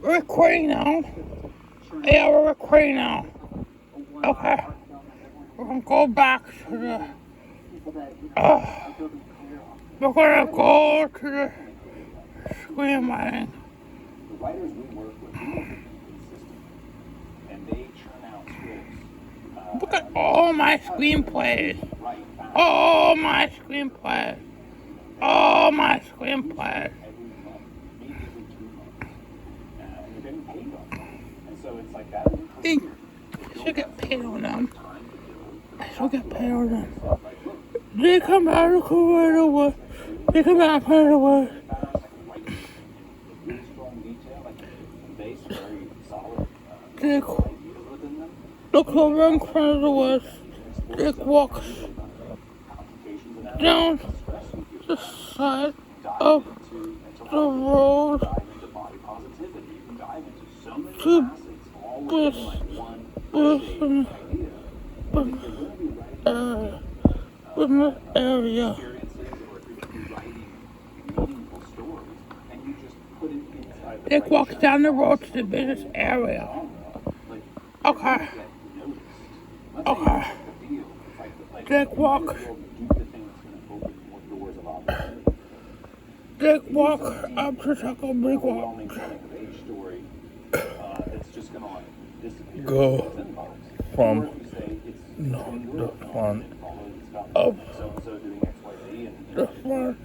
Recording now. Yeah, we're recording now. Okay. We're gonna go back to the. We're gonna go to the screenwriting. The writers we work with, we work consistent, and they churn out scripts. Look at all my screenplays. All my screenplays. All my screenplays. Every month, maybe every 2 months, and they're getting paid on them. And so it's like that. I should get paid on them. I should get paid on them. They come out of the wood. They come out of the wood. Dick, look over in front of the woods. Dick walks down the side of the road to this area. Dick walks down the road to the business area. Okay. Okay. Dick walk up to Taco Big Walk. Go from the front of the front.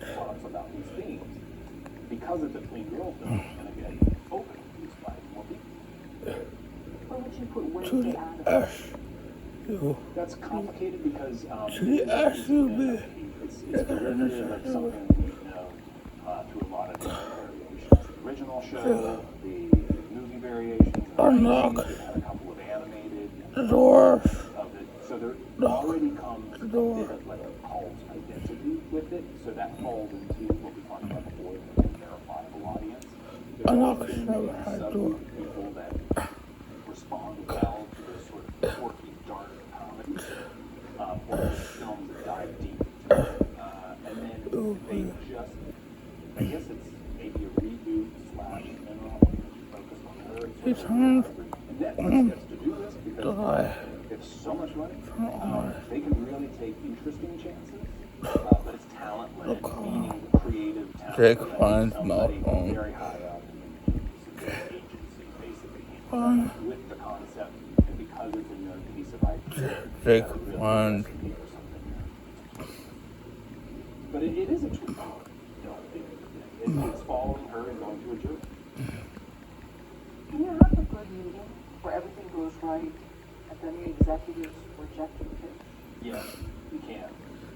Because it's a clean girl film, it's going to get open and used by more people. Where would you put to the S. That's complicated because to the SUV. It's limited like something you know through a lot of different variations. The original show, the movie variations, Unlock a couple of animated the doors. Of it. So there already comes a bit of like a cult identity with it. So that falls into what we talked about before, the verifiable audience. Unlock never had door. People that respond well to this sort of quirky, dark comedy, or films that dive deep into it. And then they just, I guess it's maybe a reboot slash spin-off focused on her. He turns Netflix gets to do this because it's so much money. They can really take interesting chances, but it's talent-led, meaning creative talent. Jake finds my phone. Very high up in the agency, basically, with the concept, and because it's a known piece of IP. Jake finds. But it is a true story. You know, it's following her and going to a jury. Can you have a good meeting where everything goes right, and then the executives reject the pitch? Yes, you can.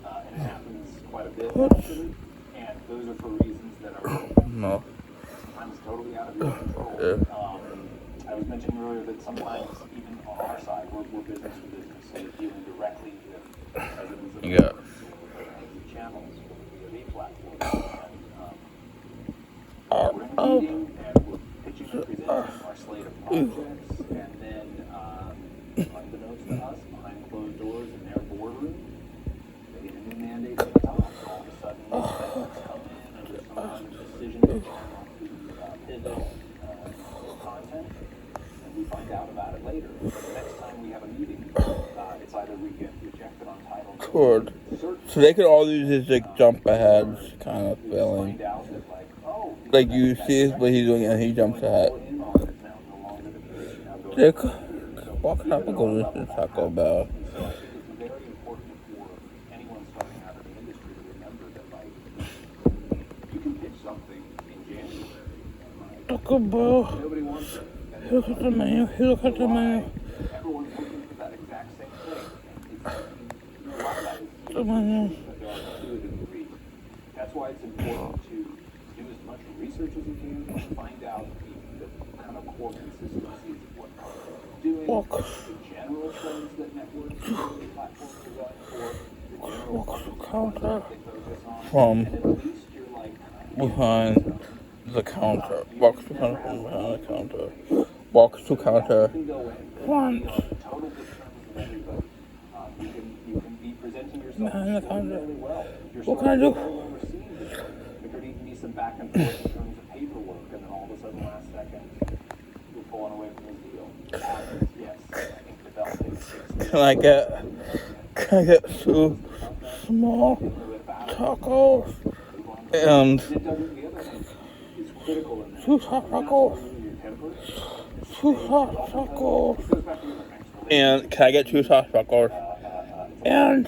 And it happens quite a bit, actually. And those are for reasons that are sometimes totally out of your control. I was mentioning earlier that sometimes, even on our side, we're business to business, so dealing directly with residents of the channels, the TV platforms. And we're in a meeting, and we're pitching and presenting our slate of projects, and then, unbeknownst to us, behind closed doors in their boardroom, they get a new mandate at the top. All of a sudden, executives come in, and there's some kind of decision to pivot content, and we find out about it later. But the next time we have a meeting, it's either we get rejected on title. Good. So they could all use this like jump ahead kind of feeling. Like you see what he's doing and he jumps ahead. Dick, walking up and go to Taco Bell. Taco Bell. Look at the menu. Look at the menu. The menu. That's why it's important to do as much research as you can and find out the kind of core consistencies of what companies are doing, the general trends that networks and platforms are going for, the general counter from behind the counter. Walks to counter from behind the counter. Walks to counter. Front. Behind the counter. What can I do? some back and forth in terms of paperwork, and then all of a sudden, last second, you're pulling away from the deal. It happens, yes. I think developing 6 Can I get 2 small tacos and 2 hot tacos? 2 hot tacos. And can I get 2 hot tacos? And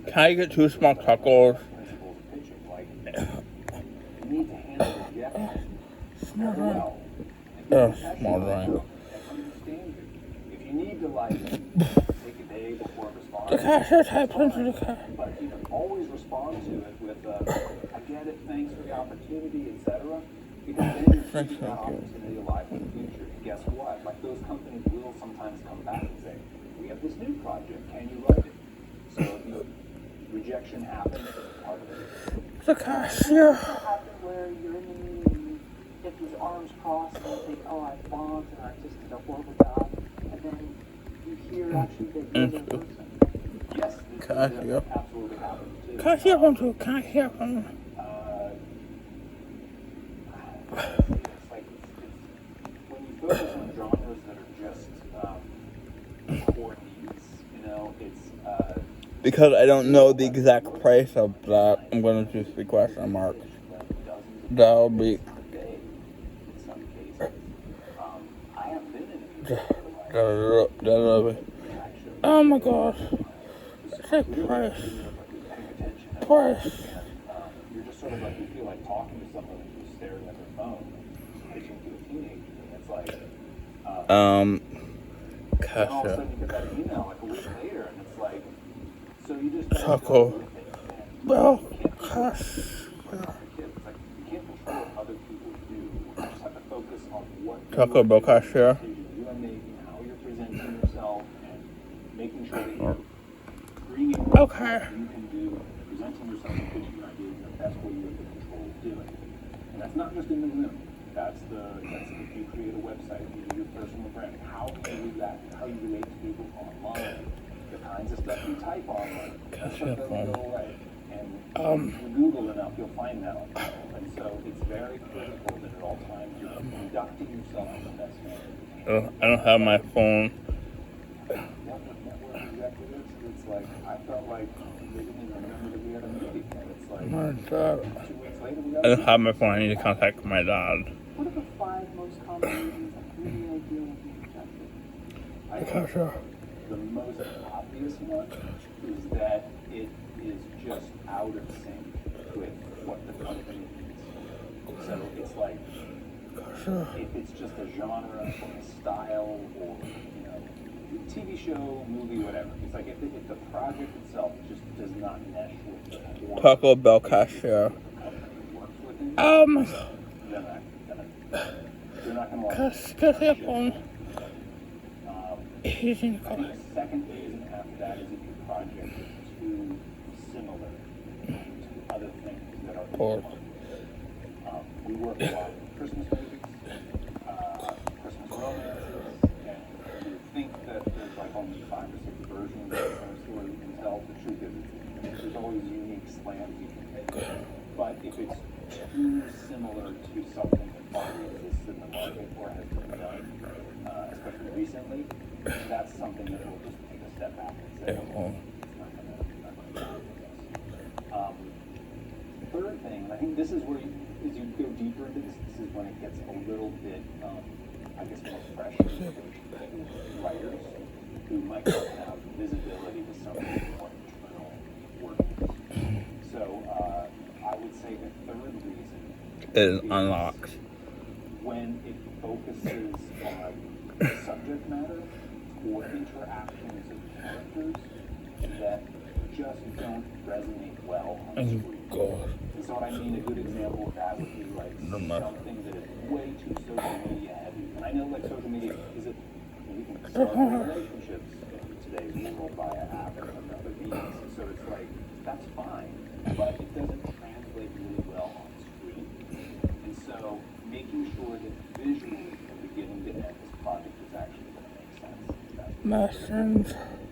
can I get 2 small tacos? Small drink. Small drink. If you need to take a day before responding, the cashier types into the car. But always respond to it with I get it, thanks for the opportunity, etc. Because then you're keeping that opportunity alive in the future. And guess what? Like those companies will sometimes come back and say, we have this new project, can you write it? So rejection happens as part of it. The cashier. Where you're in the meeting and you get these arms crossed and you think, oh, I bombed and I just did a horrible job. And then you hear actually that you're the person. Yes, cashier. Absolutely happens too. Can I hear from you? Can I hear from you? It's like when you focus on genres that are just core needs, it's because I don't know the exact price of that, I'm going to choose the question mark. That'll be. Oh my god. Say price. Price. You're just sort of like, you feel like talking to someone who's staring at their phone, pitching to a teenager. And it's like, and all of a sudden you get that email like a week later, and it's like, so you just Taco Bell cashier. It's like you can't control what other people do. You just have to focus on what Taco Bell cashier. you are making, how you're presenting yourself, and making sure that you're bringing what you can do, presenting yourself and pitching your ideas in the best way you have the control of doing it. And that's not just in the room. That's if you create a website, you do your personal brand. How can you do that? How you relate to people online? The kinds of stuff you type online. That stuff doesn't go away. And if you Google enough, you'll find that on Google. And so it's very critical that at all times you're conducting yourself in the best manner. I don't have my phone. Network executives, it's like, I felt like they didn't even remember that we had a meeting. And it's like, 2 weeks later, we got I don't have my phone. I need to contact my dad. What are the 5 most common reasons that really ideal will be rejected? I think the most obvious one is that it is just out of sync with what the company needs. So it's like, if it's just a genre or a style or, TV show, movie, whatever. It's like if the project itself just does not mesh with the core Taco Bell cashier. the company works within, they're not going to like it. He's in the I car. think the second reason after that is if your project is too similar to other things that are Pork. we work a lot with Christmas movies, Christmas romances, and you think that there's like only 5 or 6 versions of some story you can tell. The truth is, there's always unique slants you can take. But if it's too similar to something that already exists in the market or has been done, especially recently, that's something that will just take a step back and say, it's not going to work with us. Third thing, and I think this is where, as you go deeper into this, this is when it gets a little bit, I guess, more pressure to writers who might not have visibility to some of the more internal workings. So I would say the third reason is unlocked. When it focuses on subject matter or interactions of characters that just don't resonate well on the screen. God. And so what I mean, a good example of that would be like something that is way too social media heavy. And I know like social media is it, you can start relationships in today's world via app or other means. So it's like, that's fine, but it doesn't translate really well on screen. And so making sure that visually from beginning to end this project is actually going to make sense. My friends.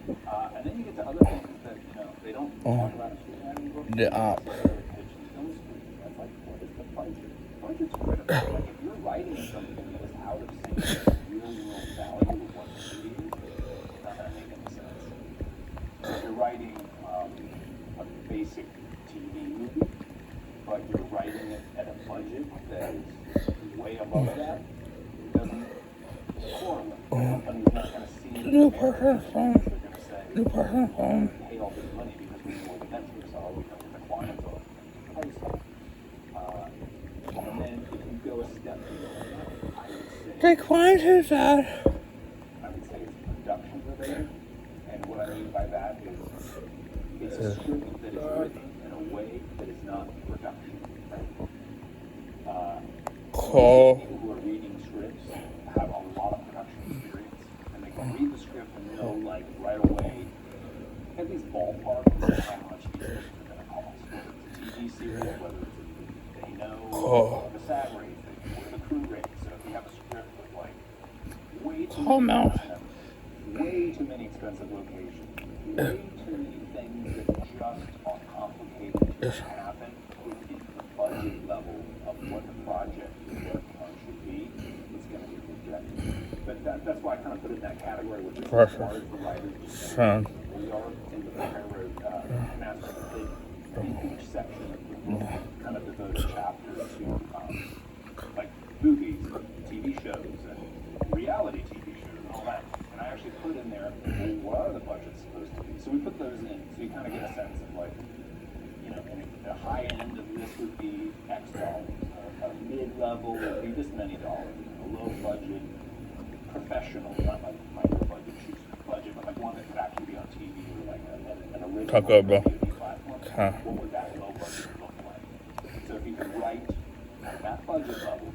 And then you get to other things that, they don't talk about in screenwriting The op. That's like, what is the budget? Budget's critical. Like, if you're writing something that is out of sync with the real world value of what the movie is, it's not going to make any sense. So if you're writing a basic TV movie, but you're writing it at a budget that is way above that, it doesn't correlate. The company's not going to see it. New person's phone. They're going to say, New person's phone. pay all this money because we know what the metrics are, we know what the clients are. And then if you go a step further, The client is that. I would say it's production related. And what I mean by that is it's a script that is written in a way that is not production. Call. People who are reading scripts have a lot of production experience, and they can read the script and know, like, right away, at least ballpark, how much these scripts are going to cost. Whether it's a TV series, whether it's a, they know the SAG rate, what are the crew rates. So if you have a script with, like, way too many expensive locations, way too many things that just are complicated to happen within the budget level of what the project you're working on should be, it's going to be rejected. But that's why I kind of put it in that category, which is as far as the writers we are in the railroad master in each section of the book, kind of devote a chapter to like movies, TV shows, and reality TV shows, and all that. And I actually put in there, well, what are the budgets supposed to be? So we put those in, so you kind of get a sense of, like, you know, and the high end of this would be X dollars, a mid-level would be this many dollars, a low budget, professional, not like micro budget, budget, but like one that could actually be on TV or like an original TV platform. What would that low budget look like? So if you could write at that budget level,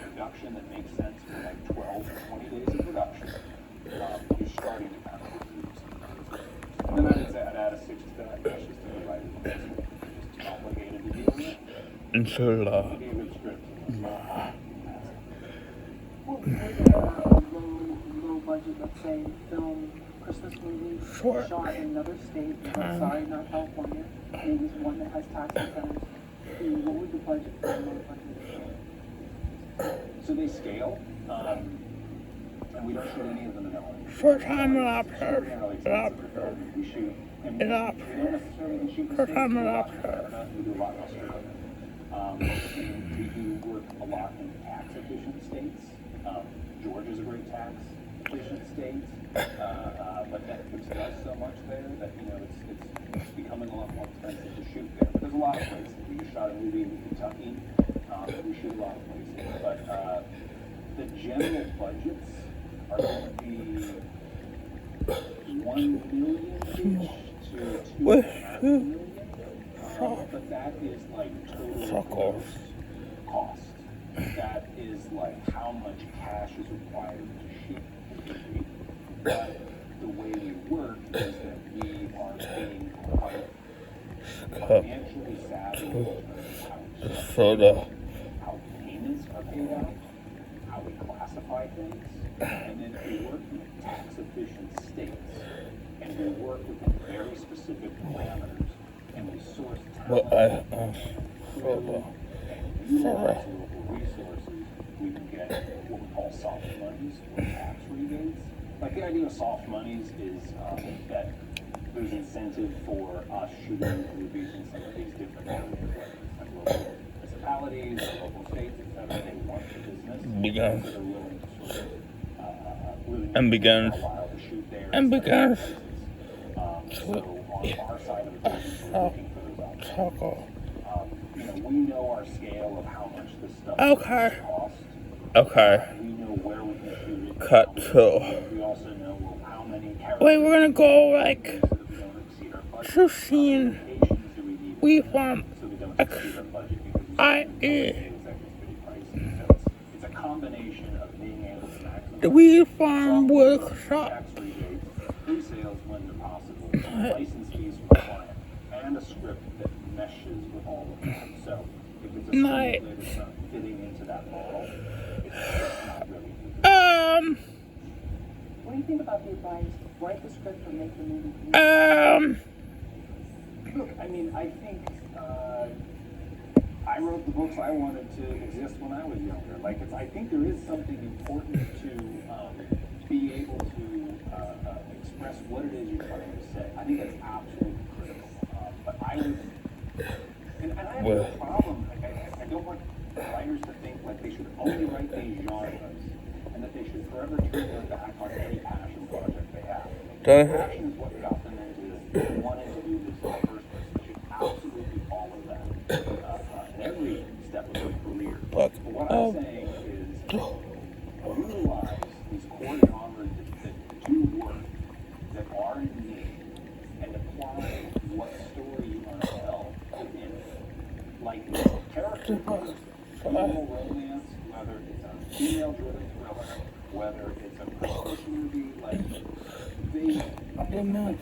production that makes sense for like 12 or 20 days of production, you're starting to kind of reduce. And then I'd add a 6 to that, that's just to the writer. It's just complicated to deal with. Inshallah. It'd be a good script. Low budget, let's say, film Christmas movie Sure. shot in another state, sorry, not California, maybe it's one that has tax incentives. What would the budget for a low budget? So they scale, and we don't shoot any of them in LA. Short time lobster. Lobster. We shoot, and we don't necessarily shoot in Short states. time We do a lot in lobster. Canada, we do a lot in Australia. And we do work a lot in tax-efficient states. Georgia's a great tax-efficient state, but Netflix does so much there that, you know, it's becoming a lot more expensive to shoot there. But there's a lot of places. We just shot a movie in Kentucky. We shoot a lot of places. But the general budgets are going to be $1 million to $2.5 million. But that is like total cost. That is like how much cash is required to shoot the movie. But the way we work is that we are being financially savvy how payments are paid out, how we classify things, and then we work in tax-efficient states, and we work within very specific parameters, and we source talent utilize local resources. We can get what we call soft monies or tax rebates. Like, the idea of soft monies is that there's incentive for us shooting movies in some of these different areas, whether it's like local municipalities or local states, etc. They want the business, so they're willing to sort of a while to shoot there. So on our side of the business, we're looking for those opportunities. You know, we know our scale of how much this stuff costs. We know where we can shoot it. Cut to. We also know, well, how many characters. Wait, we're gonna go like so that we don't exceed our budget. to scene. Locations do we need We to from so we don't exceed our budget because it's a combination of being able to maximize we farm workshop. tax rebates, pre-sales when they're possible, license fees for the client, and a script that meshes with all of that. So if it's a script that's not fitting into that model, it's not really good. What do you think about the advice, write the script or make the movie? Look, I mean, I think I wrote the books I wanted to exist when I was younger. Like, I think there is something important to be able to express what it is you're trying to say. I think that's absolutely critical. But I would, and I have no problem. I don't want writers to think like they should only write these genres, and that they should forever turn their back on any passion project they have. Passion is what got them into wanting to do this in the first place. They should absolutely follow that in every step of their career. But what I'm saying is utilize these core genres that do work, that are in need, and apply what story you want to tell within it. Like character-based female romance, whether it's a female-driven thriller, whether it's a Christmas movie, like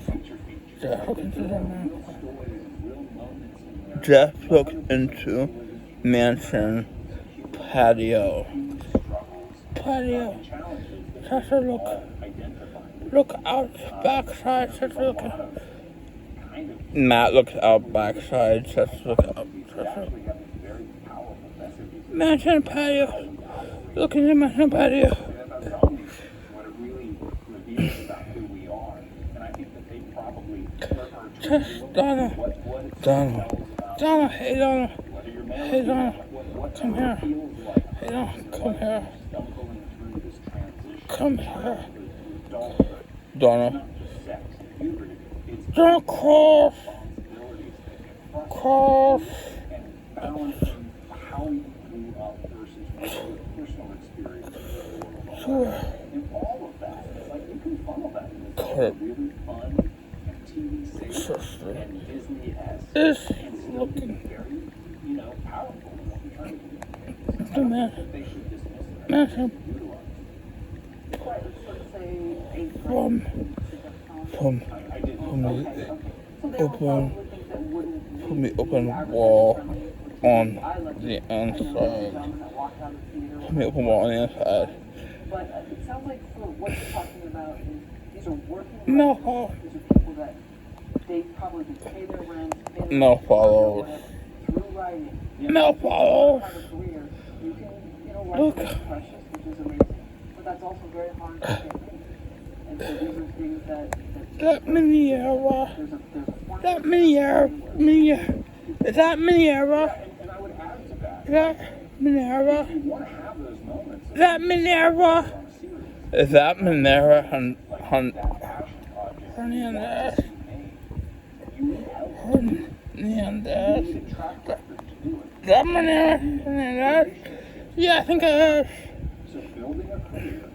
feature. Real stories, real moments in there. Jeff looked into mansion patio. Just a look out backside. Just look. Matt looks out backside. Just look out. Mansion patio. Look into mansion patio. Just Donna, hey Donna, come here, hey Donna, come here, Donna, don't cough, sure, And Disney has this looking powerful in what you're trying to do. the man, from the open wall on the inside. From the open wall on the inside. But it sounds like for what you're talking about is these are working No. writers. These are people that they probably can pay their rent. No follows. Through writing. No follows. Have a career. You can, Look. write something precious, which is amazing. But that's also very hard to get paid. And so these are things that Minerva. there's a That Minerva. Is that Minerva? And I would add to that. Is that Minerva? You want to have those moments. Is that Minerva? Is that Minerva Hernandez? Hernandez? Is that Minerva Hernandez? Yeah, I think it is. So building a career,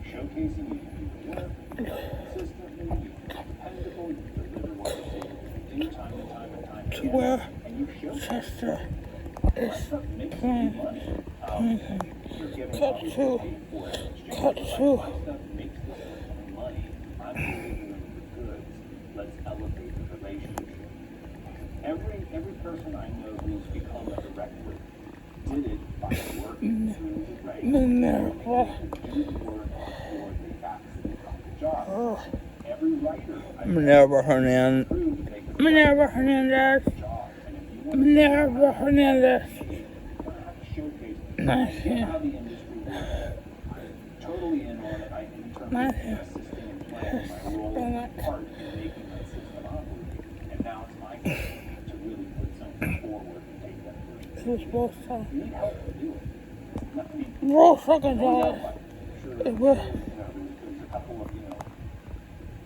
showcasing you can do the work, consistently, dependable, you deliver what you say, you do time and time and time again. Where And you showcase Chester is makes playing. you're getting Cut paid to. for it. Cut to. My stuff makes this money. I'm delivering the goods. Let's elevate the relationship. Every person I know who's become a director did it by working through the writing. Minerva. Do the work before they actually got the job. Every writer I Minerva Hernandez. proved they could Minerva Hernandez. job. And if you want Minerva Hernandez. to have to showcase Nice, how yeah. the industry works, I'm totally in on it. In terms Nice, of yeah. assisting and playing my role part in making that system operate. And now it's my turn to really put something forward and take that first. It was both sides. You need help to do it. Not me. Roll fucking No dollars. doubt, sure, It was. there's a couple of,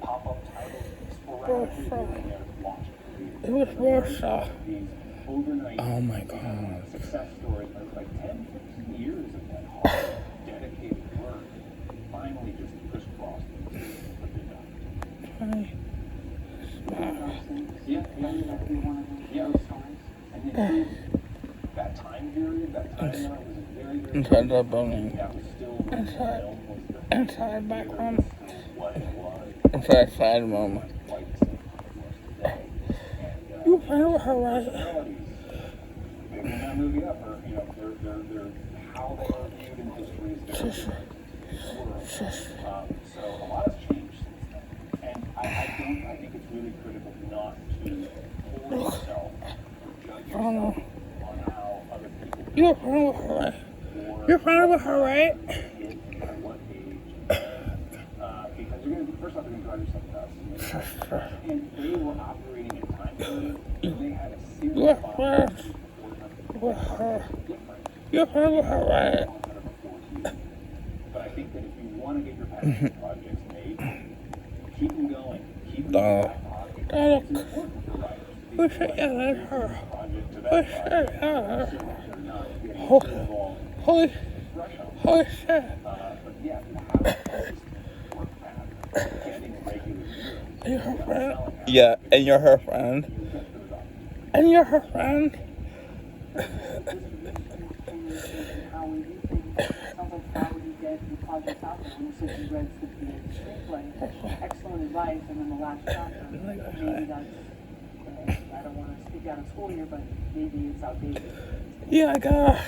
pop-up titles Both sporadically sides. here and there that launched careers. It was Warsaw. These overnight Oh my God. success stories, like 10, 15 years of that hard, dedicated work, finally just crisscrossed and put it done. Yeah. And then that time period, that timeline was very, very Inside that building. that was still Inside. film was the Inside back room. what it was, Inside side room. quite the same as it was today. And, You playing with her, right? personalities, making that movie up, or they're how they are viewed in history is very different. So a lot has changed since then, and I think it's really critical not to hold yourself or judge yourself on how other You're friendly with her, right? or You're friendly with her, right? kid, at what age, because you're going to, first off, you're going to drive yourself nuts. And they were operating in time period, and they had a serious You're problem friends with her. You're friendly with her, right? But I think that if you want to get your passion projects made, keep them going. Keep them No. going. Oh, It's important for writers. we should yell at her. Project to We that should project, yell at her. so that they're not getting Holy, too involved holy, fresh on. holy shit. But yeah, you have a consistent work pattern, getting a regular year. You're her friend. Yeah, and you're her friend. And you're her friend. How would you think? Sounds like how would you get your project out there? When you said you read the screenplay, excellent advice, and then the last chapter, maybe that's, I don't want to speak out of school here, but maybe it's outdated. Yeah, I guess.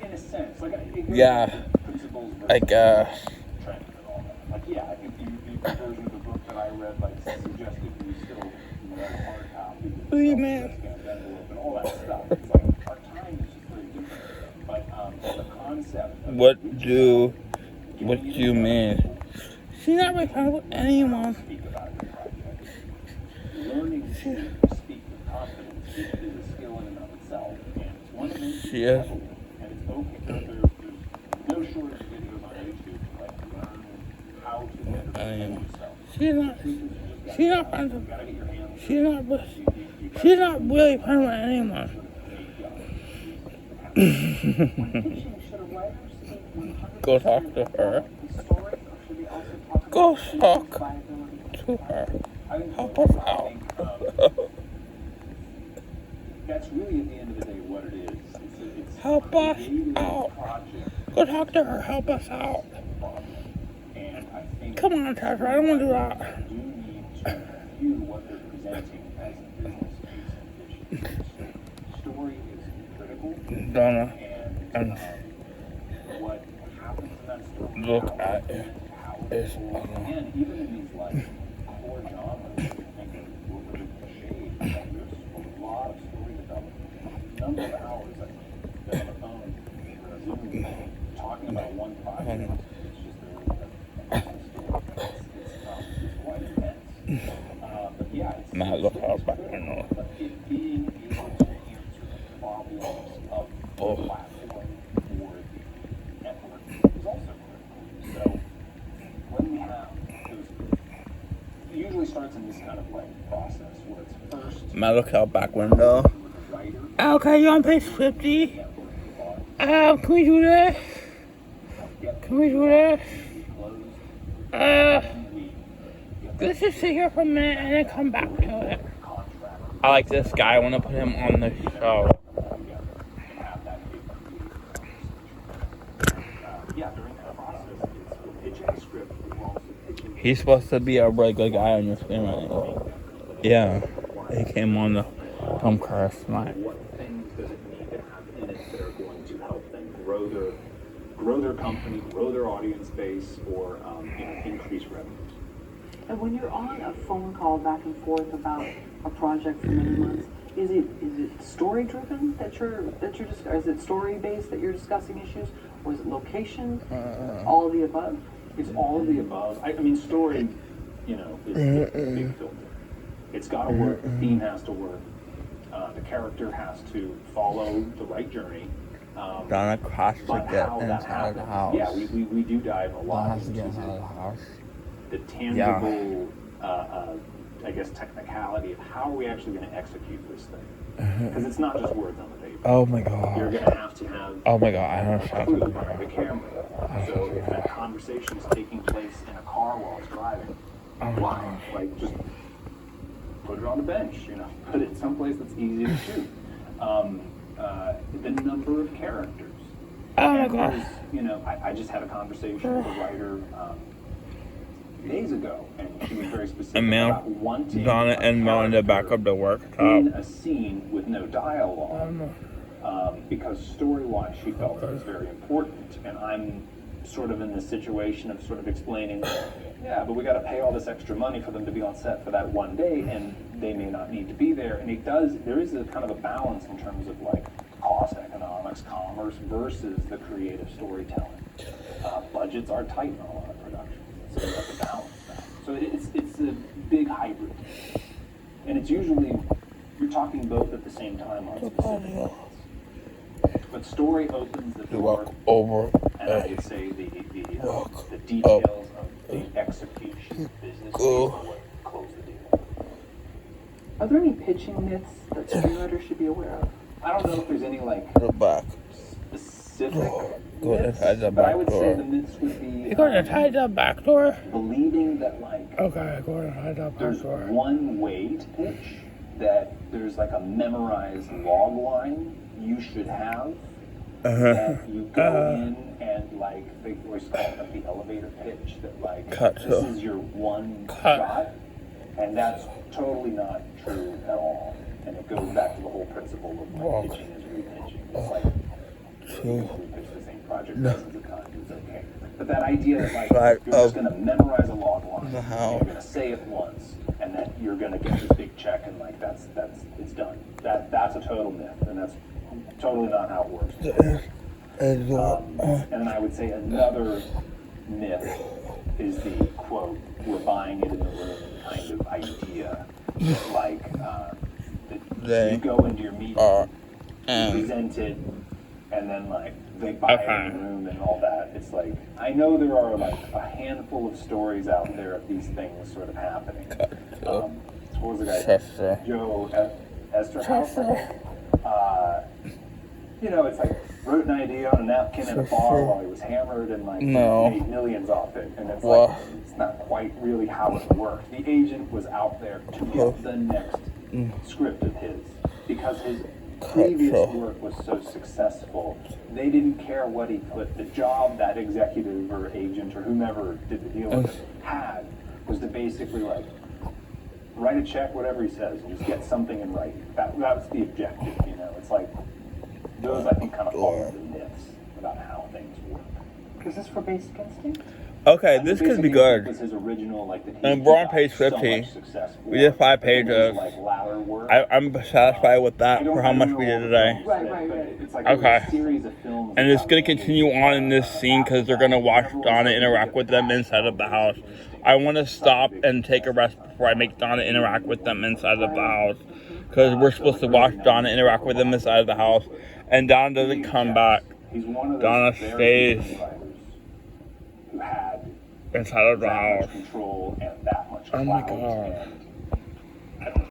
In a sense, like Yeah, principles I guess. trends and all that. Like, yeah, I think the version of the book that I read, like, suggested we still have a hard copy. What do you mean? And all that stuff. It's like, our time is just very different. But the concept of What do you mean? She's not really friendly with anyone. speak about your project. Learning to speak with confidence is a skill in and of itself. And it's one of those She is. and it's okay. There's no shortage of videos on YouTube to like learn how to understand yourself. She's not friends with, You gotta get your hands she's not really friendly with anyone. Should a writer speak 100% Go talk to her. the story, or should they also talk Go about the talk viability? to her. I think Help us I out. think, that's really at the end of the day what it is. It's Help us creating a out. project Go talk to her. Help us out. problem. And I think Come on, Tasha. I don't want to do that. you do need to view what they're presenting as a business case and vision. Story is critical, Donna, and what happens in that story. Look how at it it. how It's and even in these like core genres, I think we're really cliched. Like, there's a lot of story development. Number of hours I've been on the phone, Zoom, talking about one project. It's just a story. It's quite intense. But yeah, it's Not look how back I know. but it being able to answer the problems of the platform or the network is also critical. So when we have those, it usually starts in this kind of like process where it's first My look out back window. with the writer, okay, you're on page 50. Can we do this? Can we do this? closed, Let's just sit here for a minute and then come back to it. I like this guy. I want to put him on the show. have that big yeah, during that process, it's we're pitching a script, but we're also pitching He's supposed to be a really good guy on your screenwriting. Yeah, he came on the film crash tonight. what things does it need to have in it that are going to help them grow their company, grow their audience base, or increase revenues. And when you're on a phone call back and forth about a project for many months, is it story driven that you're is it story based that you're discussing issues, or is it location? All of the above. It's all of the above. I mean, story, is a big filter. It's got to work. The theme has to work. The character has to follow the right journey. Donna has to But get how that inside the happens, house. yeah, we do dive a Donna lot has to get into inside the house. the tangible, I guess, technicality of how are we actually going to execute this thing. Because it's not just words on the paper. Oh my You're god. going to have to have Oh my god, I don't a shout clue, at the the camera. So if that conversation is taking place in a car while it's driving, wow, like just put it on the bench, put it someplace that's easy to shoot. The number of characters. Oh my And god. there's, I just had a conversation with a writer days ago, and she was very specific And Mel, about wanting Donna a and Melinda back character up the in worktop. a scene with no dialogue, because story-wise she felt it was very important, and I'm sort of in this situation of sort of explaining, yeah, but we got to pay all this extra money for them to be on set for that one day, and they may not need to be there, and there is a kind of a balance in terms of like cost economics, commerce versus the creative storytelling. Budgets are tight in a lot of productions, so you have to balance that. So it's a big hybrid, and it's usually you're talking both at the same time on specific things. But story opens the door, walk over, and I would say the details of the execution business are what close the deal. Are there any pitching myths that screenwriters should be aware of? I don't know if there's any like the back. specific Go myths, inside the but I back would say door. the myths would be You going inside the back door? believing that like Okay, go inside the back there's door. one way to pitch, that there's like a memorized log line you should have, that you go in and like they always call it like the elevator pitch, that like Cut. this is your one shot, and that's totally not true at all. And it goes back to the whole principle of like pitching is repitching. It's like you repitch the same project dozens of times, it's okay. But that idea that like you're just gonna memorize a log line, and you're gonna say it once, and then you're gonna get this big check, and like that's it's done. That's a total myth, and that's totally not how it works. And then I would say another myth is the quote, "We're buying it in the room" kind of idea. Like that you go into your meeting, you present it, and then like they buy it in the room and all that. It's like, I know there are like a handful of stories out there of these things sort of happening. What was the guy? Joe Esterhaus. You know, it's like wrote an idea on a napkin in a bar while he was hammered and like made millions off it. And it's like, it's not quite really how it worked. The agent was out there to get the next script of his because his previous work was so successful. They didn't care what he put. The job that executive or agent or whomever did the deal with had was to basically like write a check, whatever he says, and just get something in writing. That was the objective, you know. It's like those I think kind of fall into myths about how things work. Is this for Basic Instinct? Okay, this could be good. Was his original, like, And we're on page 50. We did 5 pages. I'm satisfied with that for how much we did today. Right. Okay. And it's going to continue on in this scene because they're going to watch Donna interact with them inside of the house. I want to stop and take a rest before I make Donna interact with them inside of the house. Because we're supposed to watch Donna interact with them inside of the house. And Donna doesn't come back. Donna stays inside of the house. Control and that much Oh my clout god. and